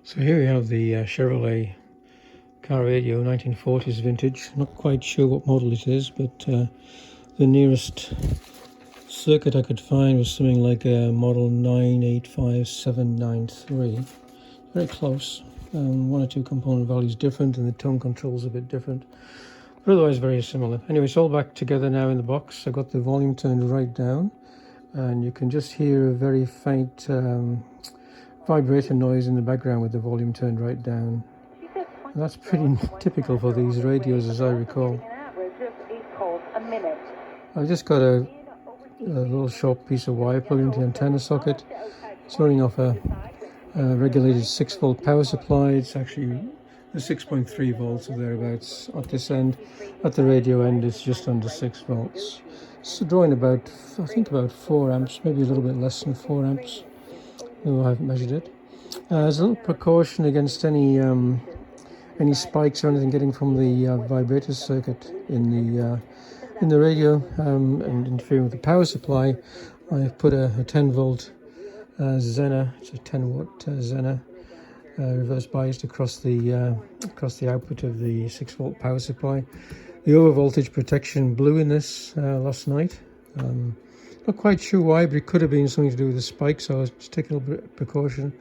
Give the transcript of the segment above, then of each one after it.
So here we have the Chevrolet car radio, 1940s vintage. Not quite sure what model it is, but the nearest circuit I could find was something like a model 985793. Very close. One or two component values different, and the tone control's a bit different, but otherwise very similar. Anyway, it's all back together now in the box. I got the volume turned right down, and you can just hear a very faint vibrator noise in the background with the volume turned right down. And that's pretty typical for these radios, as I recall. I've just got a little short piece of wire plugged into the antenna socket. It's running off a regulated 6-volt power supply. It's actually the 6.3 volts or thereabouts at this end. At the radio end, it's just under 6 volts. It's drawing about, I think, about 4 amps, maybe a little bit less than 4 amps. No, I haven't measured it. There's a little precaution against any spikes or anything getting from the vibrator circuit in the radio and interfering with the power supply. I've put a 10-volt Zener. It's a 10-watt Zener reverse biased across the output of the 6-volt power supply. The overvoltage protection blew in this last night. Not quite sure why, but it could have been something to do with the spike, so I was just taking a little bit of precaution.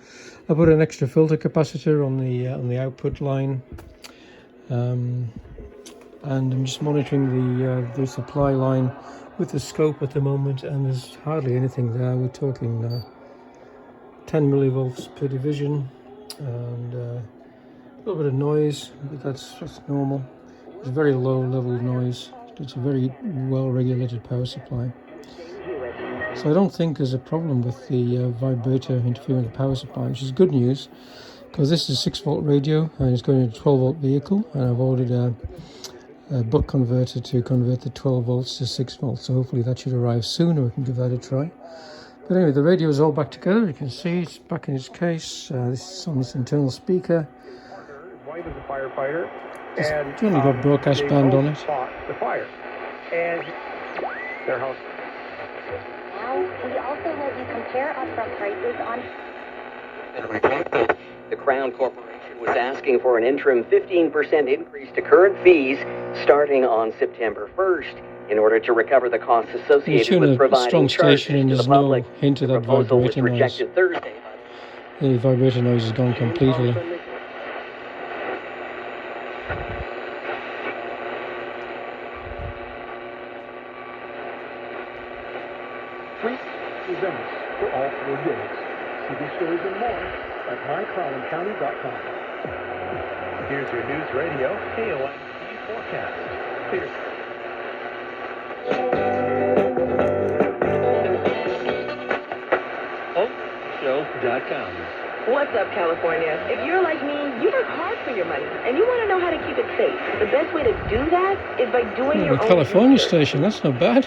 I put an extra filter capacitor on the output line, and I'm just monitoring the supply line with the scope at the moment, and there's hardly anything there. We're talking 10 millivolts per division, and a little bit of noise, but that's normal. It's a very low level noise. It's a very well regulated power supply. So I don't think there's a problem with the vibrator interfering with the power supply, which is good news, because this is a 6-volt radio and it's going into a 12-volt vehicle, and I've ordered a buck converter to convert the 12 volts to 6 volts, so hopefully that should arrive soon and we can give that a try. But anyway, the radio is all back together. You can see it's back in its case. This is on this internal speaker. Wife is a firefighter. It's only got broadcast band on it. The fire. And their house. We also let you compare upfront prices on... The Crown Corporation was asking for an interim 15% increase to current fees starting on September 1st in order to recover the costs associated with providing charges to the public. No hint of that proposal was vibrator noise. rejected Thursday. The vibrator noise is gone completely. Free presents for all 4 days. TV stories and more at mycrowncounty.com. Here's your news radio KOMC forecast. Here's Show.com. What's up, California? If you're like me, you work hard for your money, and you want to know how to keep it safe. The best way to do that is by doing your The own California research. station, that's not bad.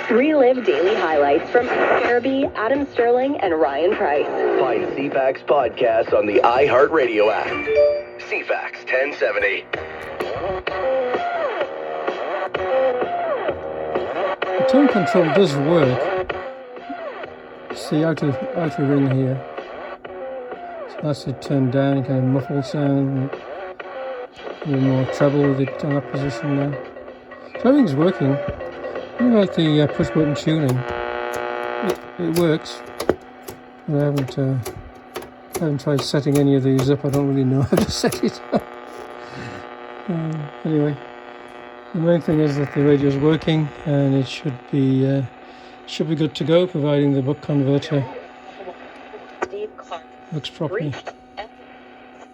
Relive daily highlights from Farabee, Adam Sterling, and Ryan Price. Find CFAX podcasts on the iHeartRadio app. CFAX 1070. The tone control does work. It's the outer ring here. So that's it turned down, kind of muffled sound. A little more treble with it on that position now. So everything's working. What about the push button tuning? It works. But I haven't tried setting any of these up. I don't really know how to set it up. Anyway, the main thing is that the radio is working, and it should be good to go, providing the buck converter works properly.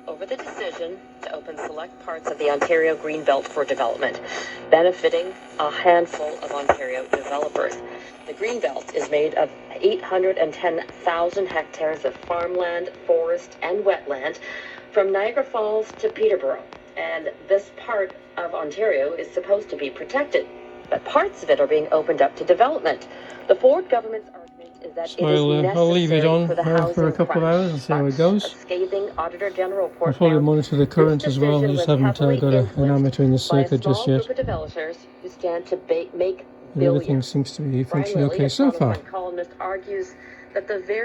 Over the decision to open select parts of the Ontario Greenbelt for development, benefiting a handful of Ontario developers. The Greenbelt is made of 810,000 hectares of farmland, forest, and wetland from Niagara Falls to Peterborough, and this part of Ontario is supposed to be protected, but parts of it are being opened up to development. The Ford government's argument is that So it is I'll leave it on necessary for the for a housing couple of hours and see how it crunch. goes. A scathing Auditor General report I'll probably found monitor the current this as well. I decision just was haven't heavily got an influenced amateur in the by a circuit just small yet. group of developers who stand to make But everything billions. seems to be Brian functioning Lilly, okay a so Toronto far. Sun columnist, argues that the very